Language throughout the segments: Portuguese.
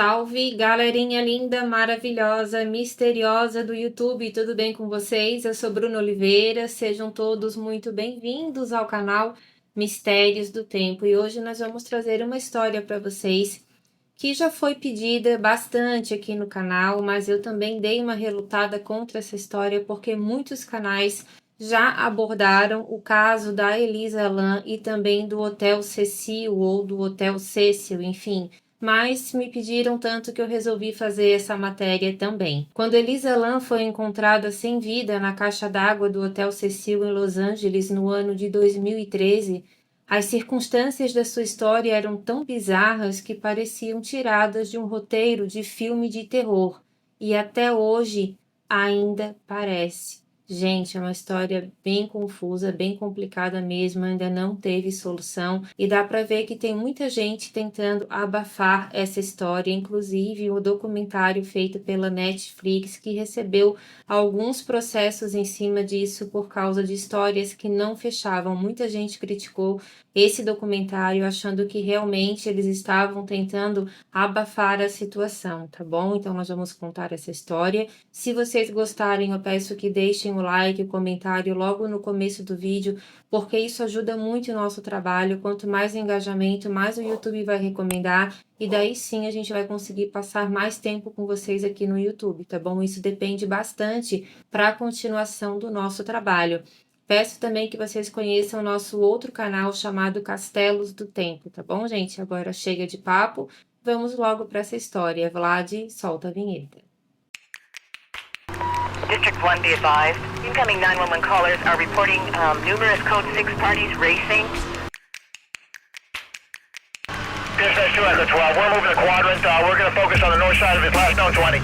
Salve, galerinha linda, maravilhosa, misteriosa do YouTube, tudo bem com vocês? Eu sou Bruna Oliveira, sejam todos muito bem-vindos ao canal Mistérios do Tempo e hoje nós vamos trazer uma história para vocês que já foi pedida bastante aqui no canal, mas eu também dei uma relutada contra essa história porque muitos canais já abordaram o caso da Elisa Lam e também do Hotel Cecil ou do Hotel Cecil, enfim. Mas me pediram tanto que eu resolvi fazer essa matéria também. Quando Elisa Lam foi encontrada sem vida na caixa d'água do Hotel Cecil em Los Angeles no ano de 2013, as circunstâncias da sua história eram tão bizarras que pareciam tiradas de um roteiro de filme de terror, e até hoje ainda parece. Gente, é uma história bem confusa, bem complicada mesmo, ainda não teve solução e dá para ver que tem muita gente tentando abafar essa história, inclusive o documentário feito pela Netflix que recebeu alguns processos em cima disso por causa de histórias que não fechavam. Muita gente criticou esse documentário achando que realmente eles estavam tentando abafar a situação, tá bom? Então nós vamos contar essa história. Se vocês gostarem, eu peço que deixem o like, o comentário logo no começo do vídeo, porque isso ajuda muito o nosso trabalho. Quanto mais engajamento, mais o YouTube vai recomendar, e daí sim a gente vai conseguir passar mais tempo com vocês aqui no YouTube, tá bom? Isso depende bastante para a continuação do nosso trabalho. Peço também que vocês conheçam o nosso outro canal chamado Castelos do Tempo, tá bom, gente? Agora chega de papo, vamos logo para essa história. Vlad, solta a vinheta. District 1, be advised. Incoming 911 callers are reporting numerous Code 6 parties racing. Dispatch 2 Echo 12, we're moving the quadrant. We're going to focus on the north side of his last known 20.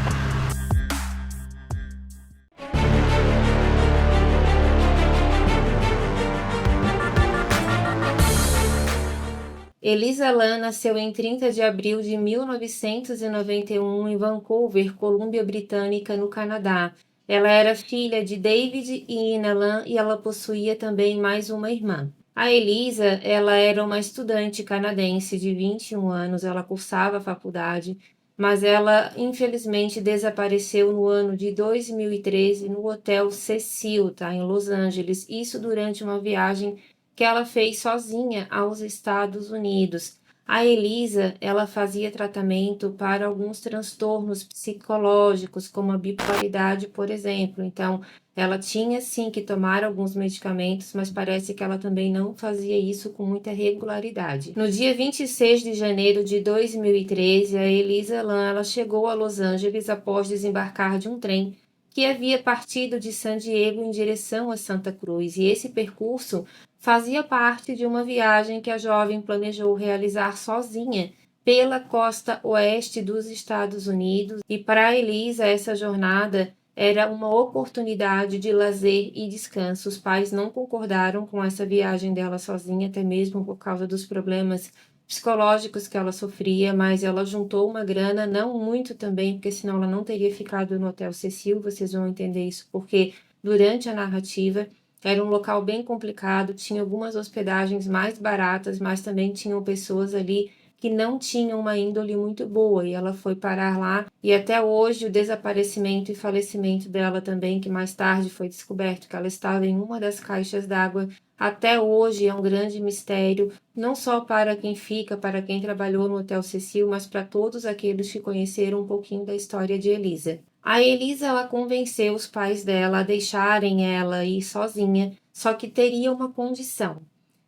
Elisa Lam nasceu em 30 de abril de 1991 em Vancouver, Colômbia Britânica, no Canadá. Ela era filha de David e Ina Lam e ela possuía também mais uma irmã. A Elisa, ela era uma estudante canadense de 21 anos, ela cursava a faculdade, mas ela infelizmente desapareceu no ano de 2013 no Hotel Cecil, em Los Angeles, isso durante uma viagem que ela fez sozinha aos Estados Unidos. A Elisa, ela fazia tratamento para alguns transtornos psicológicos, como a bipolaridade, por exemplo. Então, ela tinha sim que tomar alguns medicamentos, mas parece que ela também não fazia isso com muita regularidade. No dia 26 de janeiro de 2013, a Elisa Lam, ela chegou a Los Angeles após desembarcar de um trem que havia partido de San Diego em direção a Santa Cruz, e esse percurso fazia parte de uma viagem que a jovem planejou realizar sozinha pela costa oeste dos Estados Unidos, e para a Elisa essa jornada era uma oportunidade de lazer e descanso. Os pais não concordaram com essa viagem dela sozinha, até mesmo por causa dos problemas psicológicos que ela sofria, mas ela juntou uma grana, não muito também, porque senão ela não teria ficado no Hotel Cecil. Vocês vão entender isso porque durante a narrativa era um local bem complicado, tinha algumas hospedagens mais baratas, mas também tinham pessoas ali que não tinham uma índole muito boa, e ela foi parar lá, e até hoje o desaparecimento e falecimento dela também, que mais tarde foi descoberto que ela estava em uma das caixas d'água, até hoje é um grande mistério, não só para quem fica, para quem trabalhou no Hotel Cecil, mas para todos aqueles que conheceram um pouquinho da história de Elisa. A Elisa, ela convenceu os pais dela a deixarem ela ir sozinha, só que teria uma condição.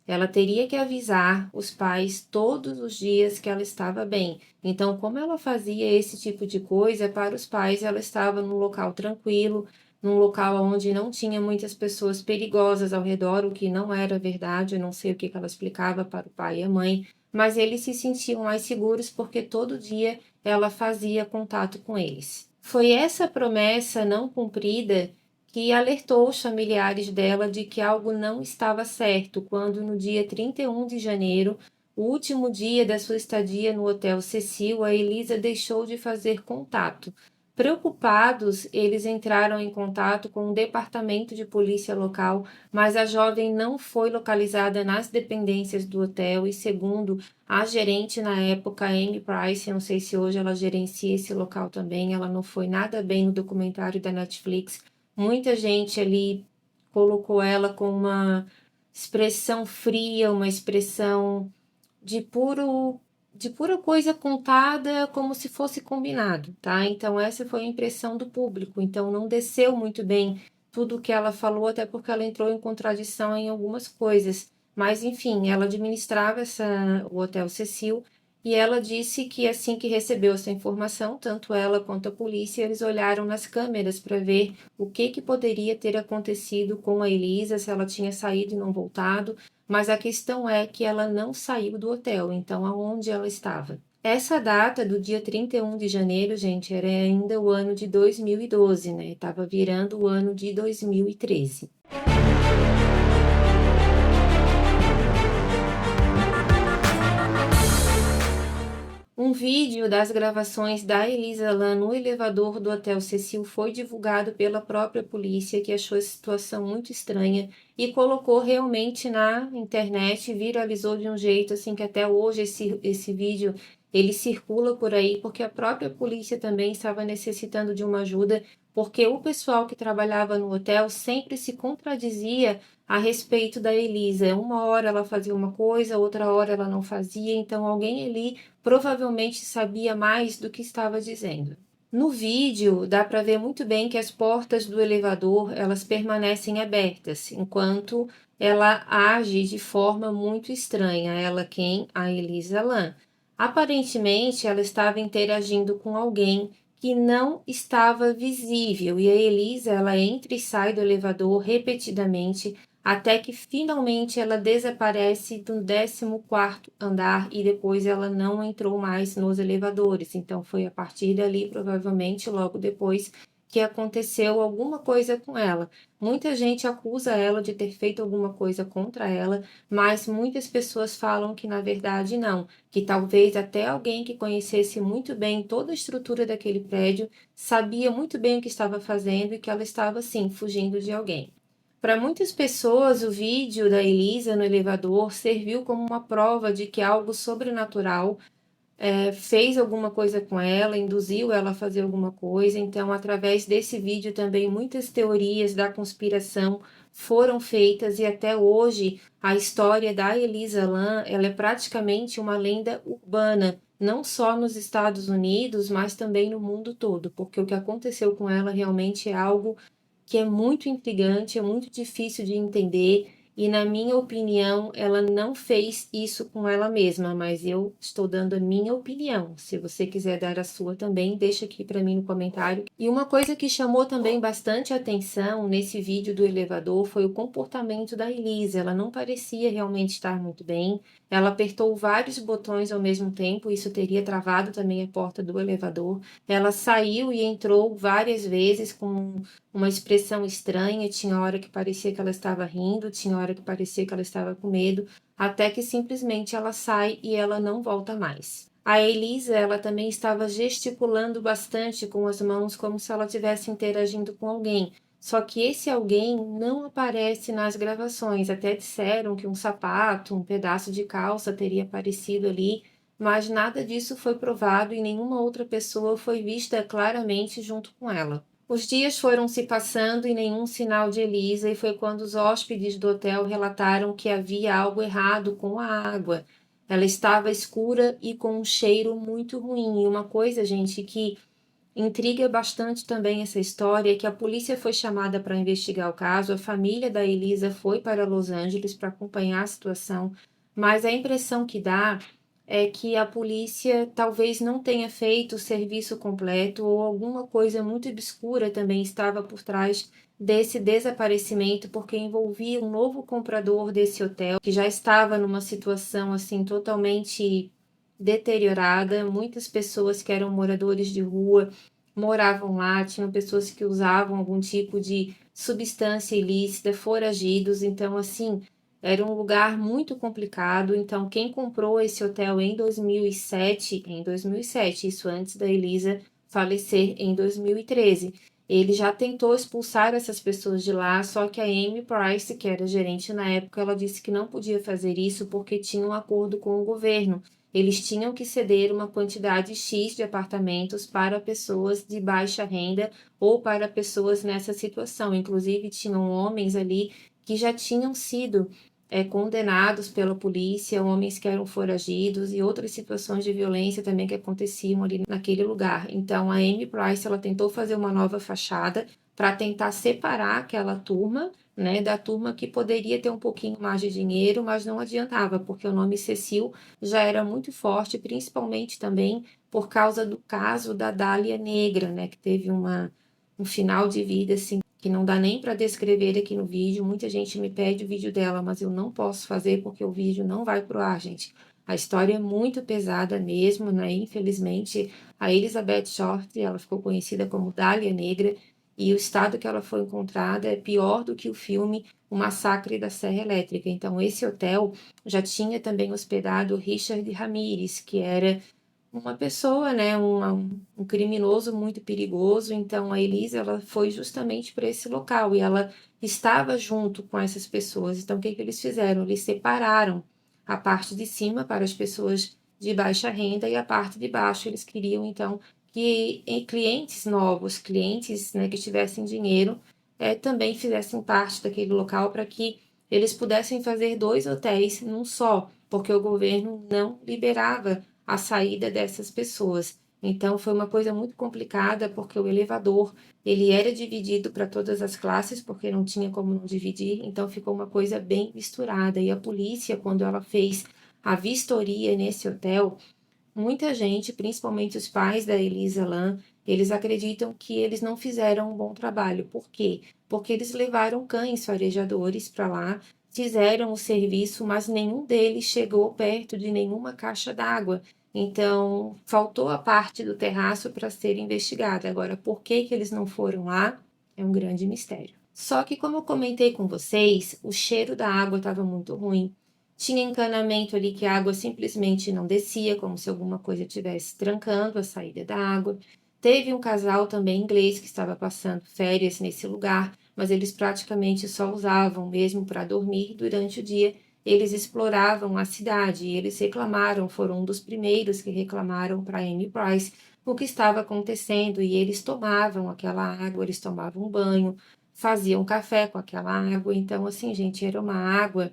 Ela teria que avisar os pais todos os dias que ela estava bem. Então, como ela fazia esse tipo de coisa, para os pais ela estava num local tranquilo, num local onde não tinha muitas pessoas perigosas ao redor, o que não era verdade. Eu não sei o que ela explicava para o pai e a mãe, mas eles se sentiam mais seguros porque todo dia ela fazia contato com eles. Foi essa promessa não cumprida que alertou os familiares dela de que algo não estava certo, quando no dia 31 de janeiro, o último dia da sua estadia no Hotel Cecil, a Elisa deixou de fazer contato. Preocupados, eles entraram em contato com o departamento de polícia local, mas a jovem não foi localizada nas dependências do hotel e, segundo a gerente na época, Amy Price, não sei se hoje ela gerencia esse local também, ela não foi nada bem no documentário da Netflix. Muita gente ali colocou ela com uma expressão fria, uma expressão de pura coisa contada como se fosse combinado, tá? Então essa foi a impressão do público. Então não desceu muito bem tudo o que ela falou, até porque ela entrou em contradição em algumas coisas. Mas enfim, ela administrava o Hotel Cecil e ela disse que assim que recebeu essa informação, tanto ela quanto a polícia, eles olharam nas câmeras para ver o que poderia ter acontecido com a Elisa, se ela tinha saído e não voltado, mas a questão é que ela não saiu do hotel, então aonde ela estava? Essa data do dia 31 de janeiro, gente, era ainda o ano de 2012, né? Estava virando o ano de 2013. Um vídeo das gravações da Elisa Lam no elevador do Hotel Cecil foi divulgado pela própria polícia, que achou a situação muito estranha e colocou realmente na internet, viralizou de um jeito assim que até hoje esse vídeo ele circula por aí, porque a própria polícia também estava necessitando de uma ajuda, porque o pessoal que trabalhava no hotel sempre se contradizia a respeito da Elisa. Uma hora ela fazia uma coisa, outra hora ela não fazia, então alguém ali provavelmente sabia mais do que estava dizendo. No vídeo, dá para ver muito bem que as portas do elevador, elas permanecem abertas, enquanto ela age de forma muito estranha. Ela quem? A Elisa Lam. Aparentemente, ela estava interagindo com alguém que não estava visível, e a Elisa, ela entra e sai do elevador repetidamente, até que finalmente ela desaparece do 14º andar e depois ela não entrou mais nos elevadores. Então foi a partir dali, provavelmente logo depois, que aconteceu alguma coisa com ela. Muita gente acusa ela de ter feito alguma coisa contra ela, mas muitas pessoas falam que na verdade não, que talvez até alguém que conhecesse muito bem toda a estrutura daquele prédio sabia muito bem o que estava fazendo e que ela estava sim fugindo de alguém. Para muitas pessoas, o vídeo da Elisa no elevador serviu como uma prova de que algo sobrenatural fez alguma coisa com ela, induziu ela a fazer alguma coisa. Então, através desse vídeo também muitas teorias da conspiração foram feitas e até hoje a história da Elisa Lam, ela é praticamente uma lenda urbana, não só nos Estados Unidos, mas também no mundo todo, porque o que aconteceu com ela realmente é algo que é muito intrigante, é muito difícil de entender e, na minha opinião, ela não fez isso com ela mesma, mas eu estou dando a minha opinião. Se você quiser dar a sua também, deixa aqui para mim no comentário. E uma coisa que chamou também bastante atenção nesse vídeo do elevador foi o comportamento da Elisa. Ela não parecia realmente estar muito bem. Ela apertou vários botões ao mesmo tempo, isso teria travado também a porta do elevador. Ela saiu e entrou várias vezes com uma expressão estranha, tinha hora que parecia que ela estava rindo, tinha hora que parecia que ela estava com medo, até que simplesmente ela sai e ela não volta mais. A Elisa, ela também estava gesticulando bastante com as mãos, como se ela estivesse interagindo com alguém. Só que esse alguém não aparece nas gravações. Até disseram que um sapato, um pedaço de calça teria aparecido ali, mas nada disso foi provado e nenhuma outra pessoa foi vista claramente junto com ela. Os dias foram se passando e nenhum sinal de Elisa, e foi quando os hóspedes do hotel relataram que havia algo errado com a água. Ela estava escura e com um cheiro muito ruim. E uma coisa, gente, que intriga bastante também essa história é que a polícia foi chamada para investigar o caso, a família da Elisa foi para Los Angeles para acompanhar a situação, mas a impressão que dá é que a polícia talvez não tenha feito o serviço completo ou alguma coisa muito obscura também estava por trás desse desaparecimento, porque envolvia um novo comprador desse hotel que já estava numa situação assim totalmente deteriorada. Muitas pessoas que eram moradores de rua moravam lá, tinham pessoas que usavam algum tipo de substância ilícita, foragidos, então assim, era um lugar muito complicado. Então quem comprou esse hotel em 2007, isso antes da Elisa falecer em 2013. Ele já tentou expulsar essas pessoas de lá, só que a Amy Price, que era gerente na época, ela disse que não podia fazer isso porque tinha um acordo com o governo. Eles tinham que ceder uma quantidade X de apartamentos para pessoas de baixa renda ou para pessoas nessa situação. Inclusive, tinham homens ali que já tinham sido condenados pela polícia, homens que eram foragidos e outras situações de violência também que aconteciam ali naquele lugar. Então, a Amy Price, ela tentou fazer uma nova fachada para tentar separar aquela turma, né, da turma que poderia ter um pouquinho mais de dinheiro, mas não adiantava, porque o nome Cecil já era muito forte, principalmente também por causa do caso da Dália Negra, né, que teve um final de vida assim que não dá nem para descrever aqui no vídeo. Muita gente me pede o vídeo dela, mas eu não posso fazer porque o vídeo não vai pro ar, gente. A história é muito pesada mesmo, né? Infelizmente, a Elizabeth Short, ela ficou conhecida como Dália Negra, e o estado que ela foi encontrada é pior do que o filme O Massacre da Serra Elétrica. Então, esse hotel já tinha também hospedado Richard Ramirez, que era uma pessoa, né, um criminoso muito perigoso. Então a Elisa, ela foi justamente para esse local e ela estava junto com essas pessoas. Então o que que eles fizeram? Eles separaram a parte de cima para as pessoas de baixa renda e a parte de baixo eles queriam então que clientes novos, clientes, né, que tivessem dinheiro, também fizessem parte daquele local para que eles pudessem fazer 2 hotéis num só, porque o governo não liberava a saída dessas pessoas. Então foi uma coisa muito complicada, porque o elevador ele era dividido para todas as classes, porque não tinha como não dividir, então ficou uma coisa bem misturada. E a polícia, quando ela fez a vistoria nesse hotel, muita gente, principalmente os pais da Elisa Lam, eles acreditam que eles não fizeram um bom trabalho. Por quê? Porque eles levaram cães farejadores para lá, fizeram o serviço, mas nenhum deles chegou perto de nenhuma caixa d'água. Então, faltou a parte do terraço para ser investigada. Agora, por que que eles não foram lá? É um grande mistério. Só que, como eu comentei com vocês, o cheiro da água estava muito ruim. Tinha encanamento ali que a água simplesmente não descia, como se alguma coisa estivesse trancando a saída da água. Teve um casal também inglês que estava passando férias nesse lugar, mas eles praticamente só usavam mesmo para dormir. Durante o dia, eles exploravam a cidade e eles reclamaram, foram um dos primeiros que reclamaram para Amy Price o que estava acontecendo, e eles tomavam aquela água, eles tomavam banho, faziam café com aquela água. Então, assim, gente, era uma água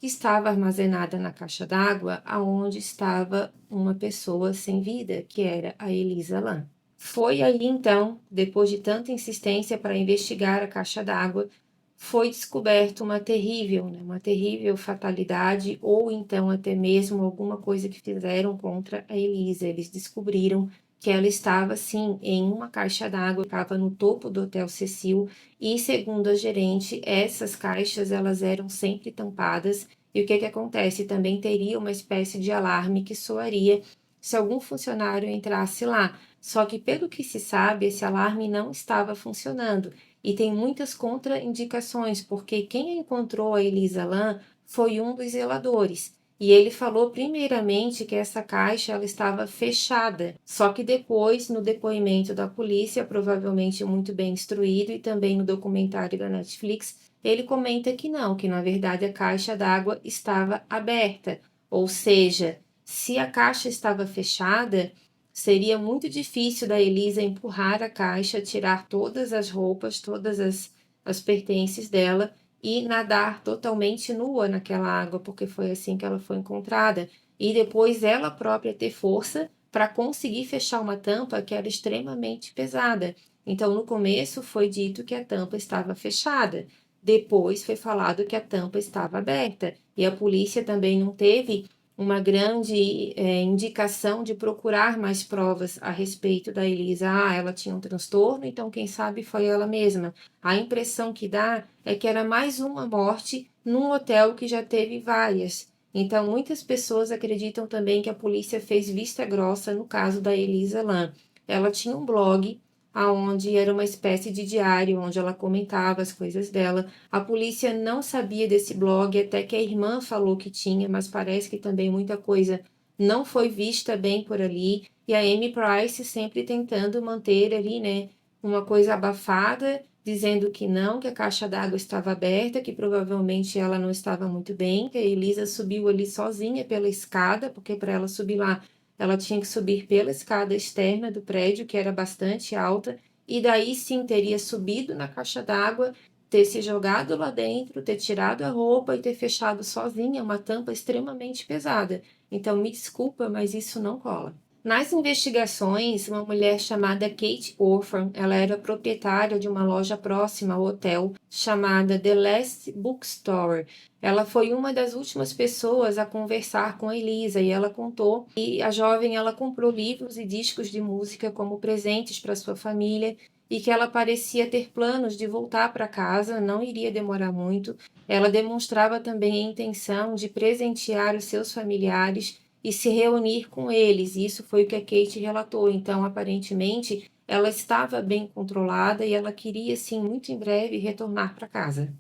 que estava armazenada na caixa d'água aonde estava uma pessoa sem vida, que era a Elisa Lam. Foi aí então, depois de tanta insistência para investigar a caixa d'água, foi descoberto uma terrível fatalidade, ou então até mesmo alguma coisa que fizeram contra a Elisa. Eles descobriram que ela estava, sim, em uma caixa d'água, estava no topo do Hotel Cecil, e segundo a gerente, essas caixas elas eram sempre tampadas, e o que que acontece? Também teria uma espécie de alarme que soaria se algum funcionário entrasse lá. Só que, pelo que se sabe, esse alarme não estava funcionando. E tem muitas contraindicações, porque quem encontrou a Elisa Lam foi um dos zeladores. E ele falou primeiramente que essa caixa ela estava fechada. Só que depois, no depoimento da polícia, provavelmente muito bem instruído, e também no documentário da Netflix, ele comenta que não, que na verdade a caixa d'água estava aberta. Ou seja, se a caixa estava fechada, seria muito difícil da Elisa empurrar a caixa, tirar todas as roupas, todas as pertences dela e nadar totalmente nua naquela água, porque foi assim que ela foi encontrada. E depois ela própria ter força para conseguir fechar uma tampa que era extremamente pesada. Então, no começo foi dito que a tampa estava fechada. Depois foi falado que a tampa estava aberta. E a polícia também não teve uma grande indicação de procurar mais provas a respeito da Elisa. Ah, ela tinha um transtorno, então quem sabe foi ela mesma. A impressão que dá é que era mais uma morte num hotel que já teve várias. Então, muitas pessoas acreditam também que a polícia fez vista grossa no caso da Elisa Lam. Ela tinha um blog aonde era uma espécie de diário, onde ela comentava as coisas dela. A polícia não sabia desse blog, até que a irmã falou que tinha, mas parece que também muita coisa não foi vista bem por ali. e a Amy Price sempre tentando manter ali, né, uma coisa abafada, dizendo que não, que a caixa d'água estava aberta, que provavelmente ela não estava muito bem, que a Elisa subiu ali sozinha pela escada, porque para ela subir lá, ela tinha que subir pela escada externa do prédio, que era bastante alta, e daí sim teria subido na caixa d'água, ter se jogado lá dentro, ter tirado a roupa e ter fechado sozinha uma tampa extremamente pesada. Então, me desculpa, mas isso não cola. Nas investigações, uma mulher chamada Kate Orphan, ela era proprietária de uma loja próxima ao hotel chamada The Last Bookstore. Ela foi uma das últimas pessoas a conversar com a Elisa e ela contou que a jovem ela comprou livros e discos de música como presentes para sua família e que ela parecia ter planos de voltar para casa, não iria demorar muito. Ela demonstrava também a intenção de presentear os seus familiares e se reunir com eles. Isso foi o que a Kate relatou. Então, aparentemente, ela estava bem controlada e ela queria, sim, muito em breve retornar para casa.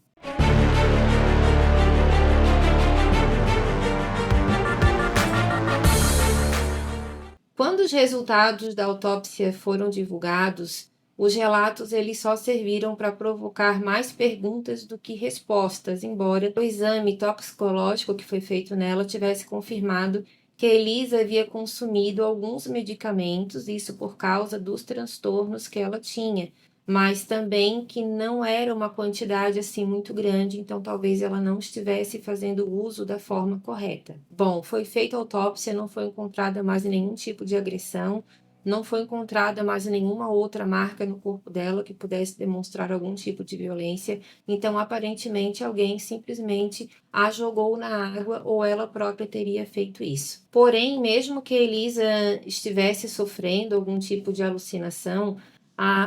Quando os resultados da autópsia foram divulgados, os relatos eles só serviram para provocar mais perguntas do que respostas, embora o exame toxicológico que foi feito nela tivesse confirmado que a Elisa havia consumido alguns medicamentos, isso por causa dos transtornos que ela tinha, mas também que não era uma quantidade assim muito grande, então talvez ela não estivesse fazendo uso da forma correta. Bom, foi feita a autópsia, não foi encontrada mais nenhum tipo de agressão, não foi encontrada mais nenhuma outra marca no corpo dela que pudesse demonstrar algum tipo de violência, então aparentemente alguém simplesmente a jogou na água ou ela própria teria feito isso. Porém, mesmo que a Elisa estivesse sofrendo algum tipo de alucinação,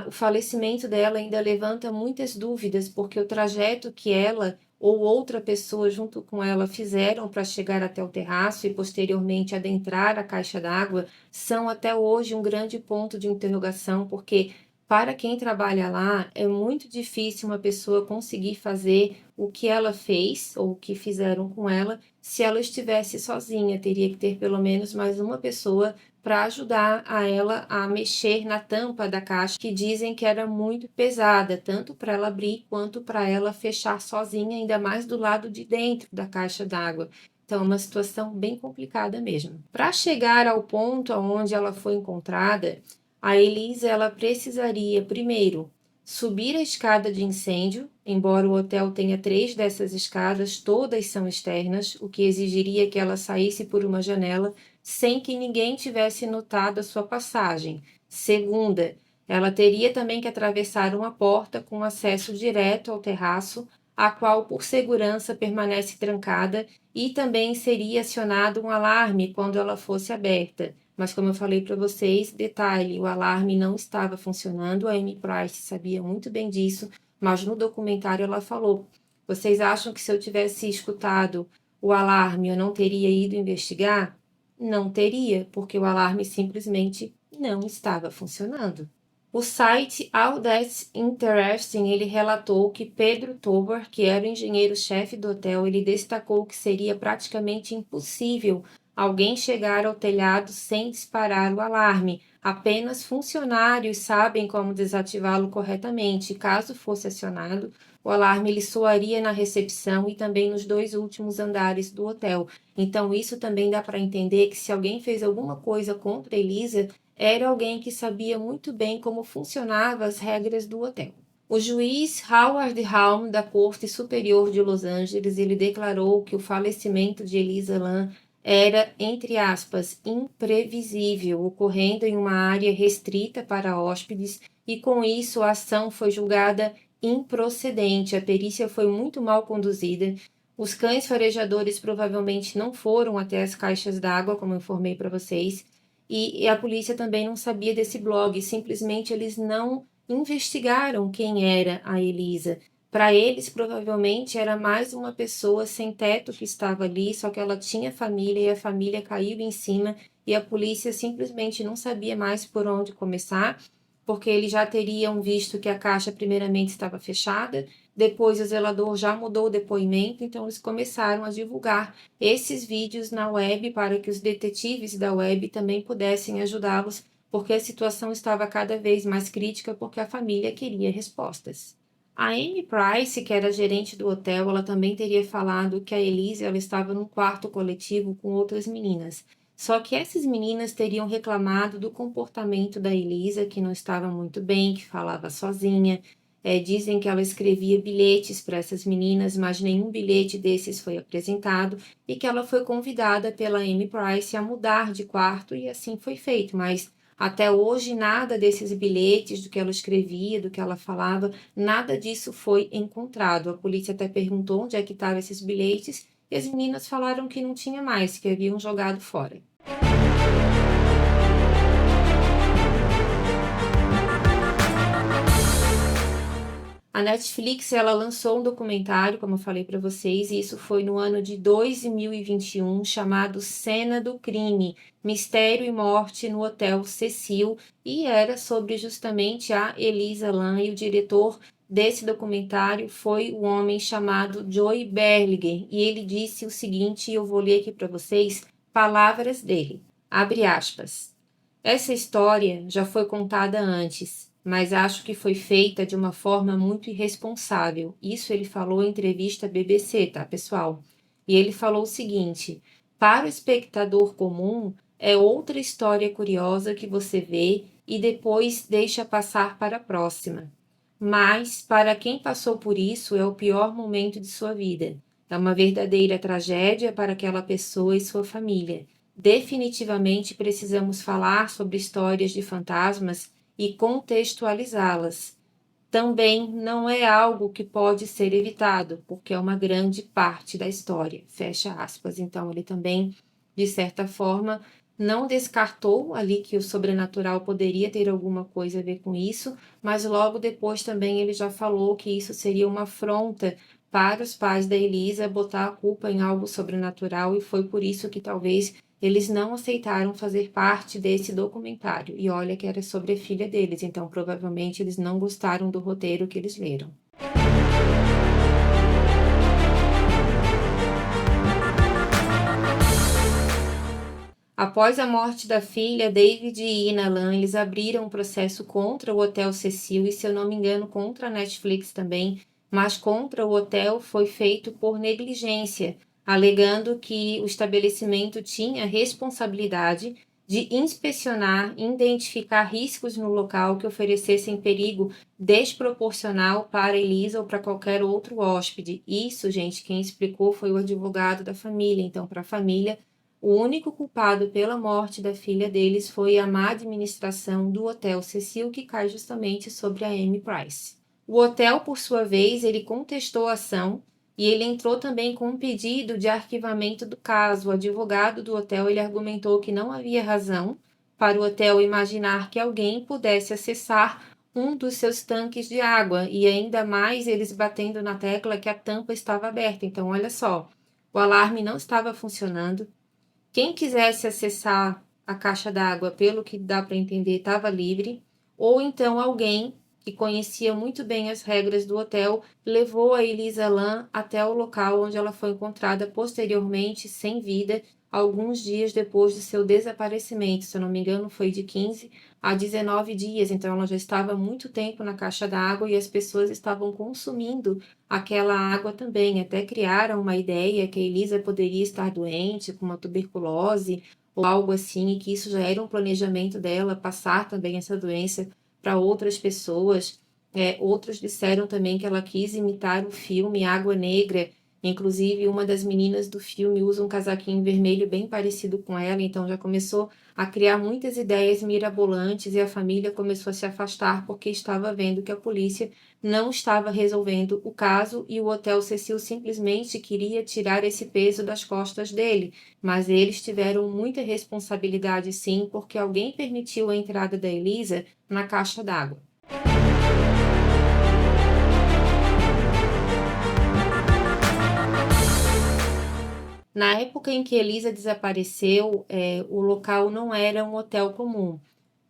o falecimento dela ainda levanta muitas dúvidas, porque o trajeto que ela ou outra pessoa junto com ela fizeram para chegar até o terraço e posteriormente adentrar a caixa d'água são até hoje um grande ponto de interrogação, porque para quem trabalha lá é muito difícil uma pessoa conseguir fazer o que ela fez ou o que fizeram com ela se ela estivesse sozinha. Teria que ter pelo menos mais uma pessoa para ajudar a ela a mexer na tampa da caixa, que dizem que era muito pesada, tanto para ela abrir quanto para ela fechar sozinha, ainda mais do lado de dentro da caixa d'água. Então, é uma situação bem complicada mesmo. Para chegar ao ponto onde ela foi encontrada, a Elisa ela precisaria, primeiro, subir a escada de incêndio, embora o hotel tenha 3 dessas escadas, todas são externas, o que exigiria que ela saísse por uma janela sem que ninguém tivesse notado a sua passagem. Segunda, ela teria também que atravessar uma porta com acesso direto ao terraço, a qual, por segurança, permanece trancada, e também seria acionado um alarme quando ela fosse aberta. Mas, como eu falei para vocês, detalhe, o alarme não estava funcionando, a Amy Price sabia muito bem disso, mas no documentário ela falou: vocês acham que se eu tivesse escutado o alarme eu não teria ido investigar? Não teria, porque o alarme simplesmente não estava funcionando. O site All That's Interesting, ele relatou que Pedro Tobar, que era o engenheiro-chefe do hotel, ele destacou que seria praticamente impossível alguém chegar ao telhado sem disparar o alarme. Apenas funcionários sabem como desativá-lo corretamente. Caso fosse acionado, o alarme ele soaria na recepção e também nos 2 últimos andares do hotel. Então, isso também dá para entender que se alguém fez alguma coisa contra a Elisa, era alguém que sabia muito bem como funcionavam as regras do hotel. O juiz Howard Halm, da Corte Superior de Los Angeles, ele declarou que o falecimento de Elisa Lam era, entre aspas, imprevisível, ocorrendo em uma área restrita para hóspedes, e com isso a ação foi julgada improcedente. A perícia foi muito mal conduzida. Os cães farejadores provavelmente não foram até as caixas d'água, como eu informei para vocês, e a polícia também não sabia desse blog, simplesmente eles não investigaram quem era a Elisa. Para eles, provavelmente, era mais uma pessoa sem teto que estava ali, só que ela tinha família e a família caiu em cima e a polícia simplesmente não sabia mais por onde começar, porque eles já teriam visto que a caixa primeiramente estava fechada, Depois o zelador já mudou o depoimento, então eles começaram a divulgar esses vídeos na web para que os detetives da web também pudessem ajudá-los, porque a situação estava cada vez mais crítica porque a família queria respostas. A Amy Price, que era gerente do hotel, ela também teria falado que a Elisa ela estava num quarto coletivo com outras meninas. Só que essas meninas teriam reclamado do comportamento da Elisa, que não estava muito bem, que falava sozinha. Dizem que ela escrevia bilhetes para essas meninas, mas nenhum bilhete desses foi apresentado e que ela foi convidada pela Amy Price a mudar de quarto e assim foi feito. Mas até hoje nada desses bilhetes, do que ela escrevia, do que ela falava, nada disso foi encontrado. A polícia até perguntou onde é que estavam esses bilhetes e as meninas falaram que não tinha mais, que haviam jogado fora. A Netflix ela lançou um documentário, como eu falei para vocês, e isso foi no ano de 2021, chamado Cena do Crime, Mistério e Morte no Hotel Cecil, e era sobre justamente a Elisa Lam, e o diretor desse documentário foi um homem chamado Joey Berlinger, e ele disse o seguinte, e eu vou ler aqui para vocês, palavras dele, abre aspas. Essa história já foi contada antes, mas acho que foi feita de uma forma muito irresponsável. Isso ele falou em entrevista à BBC, tá, pessoal? E ele falou o seguinte: para o espectador comum, é outra história curiosa que você vê e depois deixa passar para a próxima. Mas, para quem passou por isso, é o pior momento de sua vida. É uma verdadeira tragédia para aquela pessoa e sua família. Definitivamente precisamos falar sobre histórias de fantasmas e contextualizá-las. Também não é algo que pode ser evitado, porque é uma grande parte da história. Fecha aspas. Então, ele também, de certa forma, não descartou ali que o sobrenatural poderia ter alguma coisa a ver com isso, mas logo depois também ele já falou que isso seria uma afronta para os pais da Elisa botar a culpa em algo sobrenatural e foi por isso que talvez eles não aceitaram fazer parte desse documentário. E olha que era sobre a filha deles, então provavelmente eles não gostaram do roteiro que eles leram. Após a morte da filha, David e Ina Lam, eles abriram um processo contra o Hotel Cecil e, se eu não me engano, contra a Netflix também, mas contra o hotel foi feito por negligência, alegando que o estabelecimento tinha responsabilidade de inspecionar e identificar riscos no local que oferecessem perigo desproporcional para Elisa ou para qualquer outro hóspede. Isso, gente, quem explicou foi o advogado da família. Então, para a família, o único culpado pela morte da filha deles foi a má administração do Hotel Cecil, que cai justamente sobre a Amy Price. O hotel, por sua vez, ele contestou a ação e ele entrou também com um pedido de arquivamento do caso. O advogado do hotel ele argumentou que não havia razão para o hotel imaginar que alguém pudesse acessar um dos seus tanques de água e ainda mais eles batendo na tecla que a tampa estava aberta. Então, olha só, o alarme não estava funcionando. Quem quisesse acessar a caixa d'água, pelo que dá para entender, estava livre, ou então alguém que conhecia muito bem as regras do hotel levou a Elisa Lam até o local onde ela foi encontrada posteriormente sem vida, alguns dias depois do seu desaparecimento. Se eu não me engano, foi de 15 a 19 dias, então ela já estava há muito tempo na caixa d'água e as pessoas estavam consumindo aquela água também. Até criaram uma ideia que a Elisa poderia estar doente, com uma tuberculose ou algo assim, e que isso já era um planejamento dela, passar também essa doença para outras pessoas. Outros disseram também que ela quis imitar o filme Água Negra. Inclusive, uma das meninas do filme usa um casaquinho vermelho bem parecido com ela, então já começou a criar muitas ideias mirabolantes e a família começou a se afastar porque estava vendo que a polícia não estava resolvendo o caso e o Hotel Cecil simplesmente queria tirar esse peso das costas dele. Mas eles tiveram muita responsabilidade sim, porque alguém permitiu a entrada da Elisa na caixa d'água. Na época em que Elisa desapareceu, o local não era um hotel comum.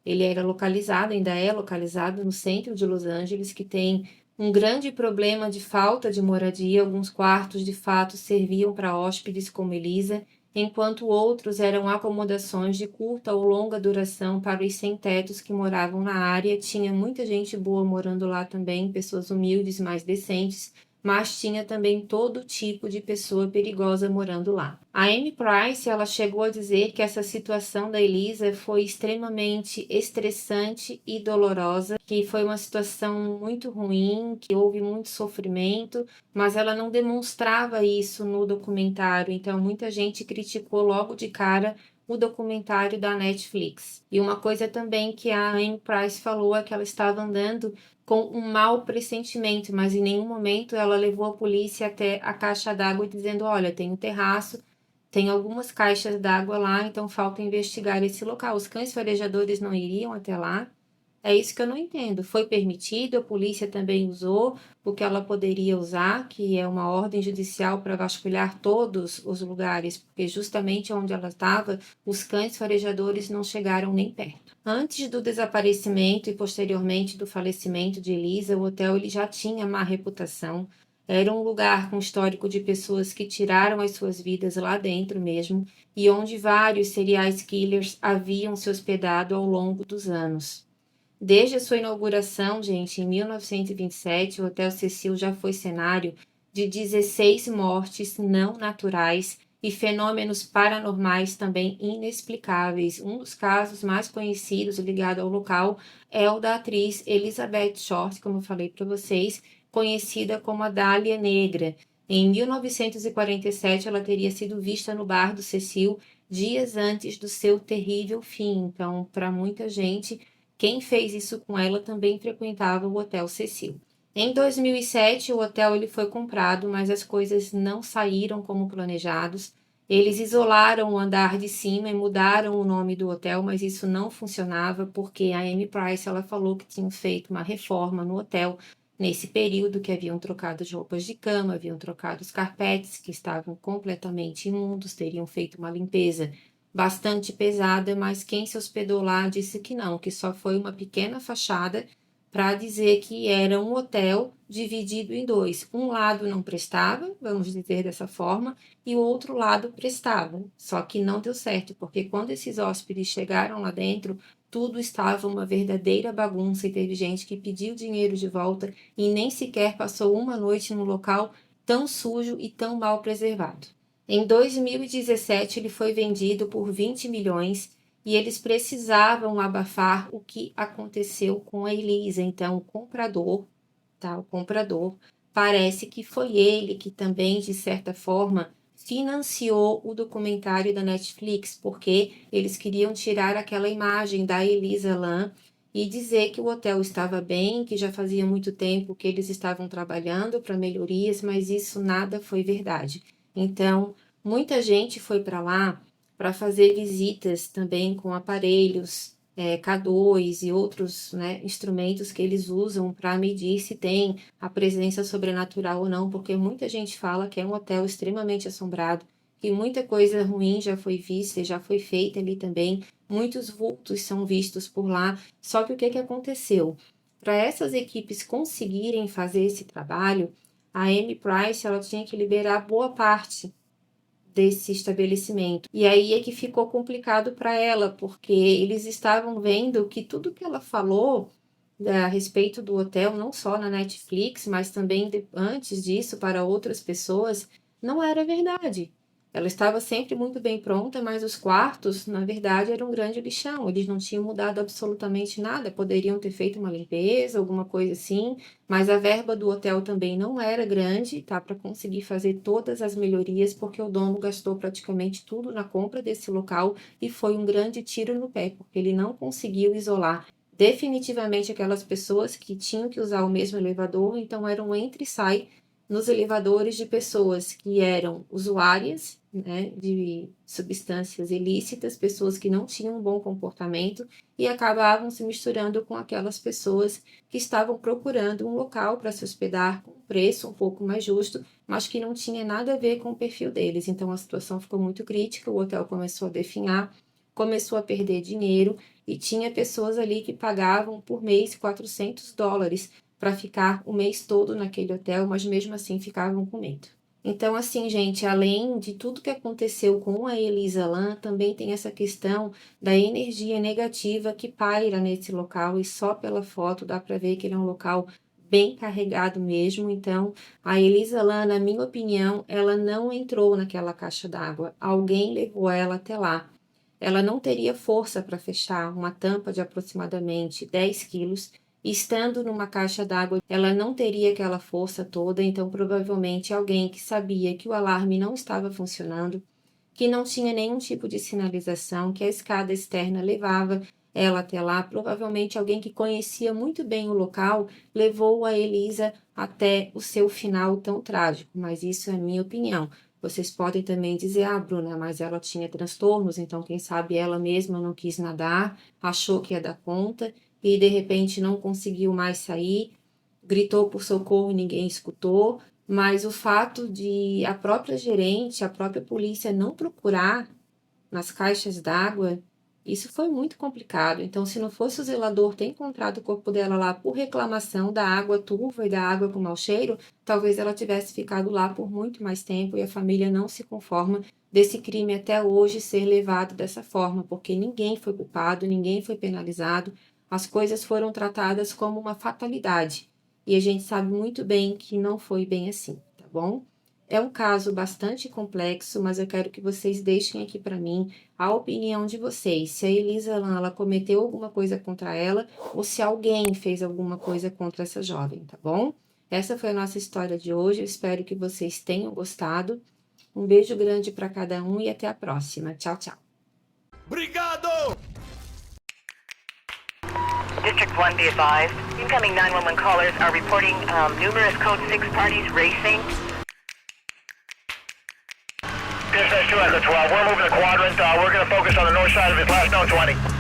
Ele era localizado, ainda é localizado no centro de Los Angeles, que tem Um grande problema de falta de moradia, alguns quartos de fato serviam para hóspedes como Elisa, enquanto outros eram acomodações de curta ou longa duração para os sem-tetos que moravam na área. Tinha muita gente boa morando lá também, pessoas humildes, mais decentes, mas tinha também todo tipo de pessoa perigosa morando lá. A Amy Price, ela chegou a dizer que essa situação da Elisa foi extremamente estressante e dolorosa, que foi uma situação muito ruim, que houve muito sofrimento, mas ela não demonstrava isso no documentário, então muita gente criticou logo de cara o documentário da Netflix. E uma coisa também que a Amy Price falou é que ela estava andando com um mau pressentimento, mas em nenhum momento ela levou a polícia até a caixa d'água dizendo: olha, tem um terraço, tem algumas caixas d'água lá, então falta investigar esse local. Os cães farejadores não iriam até lá. É isso que eu não entendo. Foi permitido, a polícia também usou o que ela poderia usar, que é uma ordem judicial para vasculhar todos os lugares, porque justamente onde ela estava, os cães farejadores não chegaram nem perto. Antes do desaparecimento e posteriormente do falecimento de Elisa, o hotel ele já tinha má reputação. Era um lugar com histórico de pessoas que tiraram as suas vidas lá dentro mesmo, e onde vários serial killers haviam se hospedado ao longo dos anos. Desde a sua inauguração, gente, em 1927, o Hotel Cecil já foi cenário de 16 mortes não naturais e fenômenos paranormais também inexplicáveis. Um dos casos mais conhecidos ligado ao local é o da atriz Elizabeth Short, como eu falei para vocês, conhecida como a Dália Negra. Em 1947, ela teria sido vista no bar do Cecil dias antes do seu terrível fim. Então, para muita gente, quem fez isso com ela também frequentava o Hotel Cecil. Em 2007, o hotel ele foi comprado, mas as coisas não saíram como planejados. Eles isolaram o andar de cima e mudaram o nome do hotel, mas isso não funcionava porque a Amy Price ela falou que tinham feito uma reforma no hotel nesse período, que haviam trocado as roupas de cama, haviam trocado os carpetes que estavam completamente imundos, teriam feito uma limpeza bastante pesada, mas quem se hospedou lá disse que não, que só foi uma pequena fachada para dizer que era um hotel dividido em dois. Um lado não prestava, vamos dizer dessa forma, e o outro lado prestava. Só que não deu certo, porque quando esses hóspedes chegaram lá dentro, tudo estava uma verdadeira bagunça e teve gente que pediu dinheiro de volta e nem sequer passou uma noite num local tão sujo e tão mal preservado. Em 2017, ele foi vendido por 20 milhões e eles precisavam abafar o que aconteceu com a Elisa. Então, o comprador, parece que foi ele que também, de certa forma, financiou o documentário da Netflix, porque eles queriam tirar aquela imagem da Elisa Lam e dizer que o hotel estava bem, que já fazia muito tempo que eles estavam trabalhando para melhorias, mas isso nada foi verdade. Então, muita gente foi para lá para fazer visitas também com aparelhos K2 e outros, né, instrumentos que eles usam para medir se tem a presença sobrenatural ou não, porque muita gente fala que é um hotel extremamente assombrado, que muita coisa ruim já foi vista e já foi feita ali também, muitos vultos são vistos por lá. Só que o que aconteceu? Para essas equipes conseguirem fazer esse trabalho, a Amy Price ela tinha que liberar boa parte desse estabelecimento. E aí é que ficou complicado para ela, porque eles estavam vendo que tudo que ela falou a respeito do hotel, não só na Netflix, mas também antes disso para outras pessoas, não era verdade. Ela estava sempre muito bem pronta, mas os quartos, na verdade, eram um grande lixão. Eles não tinham mudado absolutamente nada. Poderiam ter feito uma limpeza, alguma coisa assim, mas a verba do hotel também não era grande, tá? Para conseguir fazer todas as melhorias, porque o dono gastou praticamente tudo na compra desse local e foi um grande tiro no pé, porque ele não conseguiu isolar definitivamente aquelas pessoas que tinham que usar o mesmo elevador, então era um entra e sai nos elevadores de pessoas que eram usuárias, né, de substâncias ilícitas, pessoas que não tinham um bom comportamento e acabavam se misturando com aquelas pessoas que estavam procurando um local para se hospedar com um preço um pouco mais justo, mas que não tinha nada a ver com o perfil deles. Então a situação ficou muito crítica, o hotel começou a definhar, começou a perder dinheiro e tinha pessoas ali que pagavam por mês $400 para ficar o mês todo naquele hotel, mas mesmo assim ficavam com medo. Então, assim, gente, além de tudo que aconteceu com a Elisa Lam, também tem essa questão da energia negativa que paira nesse local, e só pela foto dá para ver que ele é um local bem carregado mesmo. Então, a Elisa Lam, na minha opinião, ela não entrou naquela caixa d'água, alguém levou ela até lá. Ela não teria força para fechar uma tampa de aproximadamente 10 quilos, estando numa caixa d'água, ela não teria aquela força toda, então provavelmente alguém que sabia que o alarme não estava funcionando, que não tinha nenhum tipo de sinalização, que a escada externa levava ela até lá, provavelmente alguém que conhecia muito bem o local, levou a Elisa até o seu final tão trágico, mas isso é a minha opinião. Vocês podem também dizer, Bruna, mas ela tinha transtornos, então quem sabe ela mesma não quis nadar, achou que ia dar conta, e de repente não conseguiu mais sair, gritou por socorro e ninguém escutou, mas o fato de a própria gerente, a própria polícia não procurar nas caixas d'água, isso foi muito complicado. Então, se não fosse o zelador ter encontrado o corpo dela lá por reclamação da água turva e da água com mau cheiro, talvez ela tivesse ficado lá por muito mais tempo, e a família não se conforma desse crime até hoje ser levado dessa forma, porque ninguém foi culpado, ninguém foi penalizado, as coisas foram tratadas como uma fatalidade, e a gente sabe muito bem que não foi bem assim, tá bom? É um caso bastante complexo, mas eu quero que vocês deixem aqui para mim a opinião de vocês, se a Elisa Lam, ela cometeu alguma coisa contra ela, ou se alguém fez alguma coisa contra essa jovem, tá bom? Essa foi a nossa história de hoje, eu espero que vocês tenham gostado. Um beijo grande para cada um e até a próxima. Tchau, tchau. Obrigado! District 1, be advised. Incoming 911 callers are reporting numerous Code 6 parties racing. Dispatch 2 Echo 12, we're moving the quadrant. We're going to focus on the north side of his last known 20.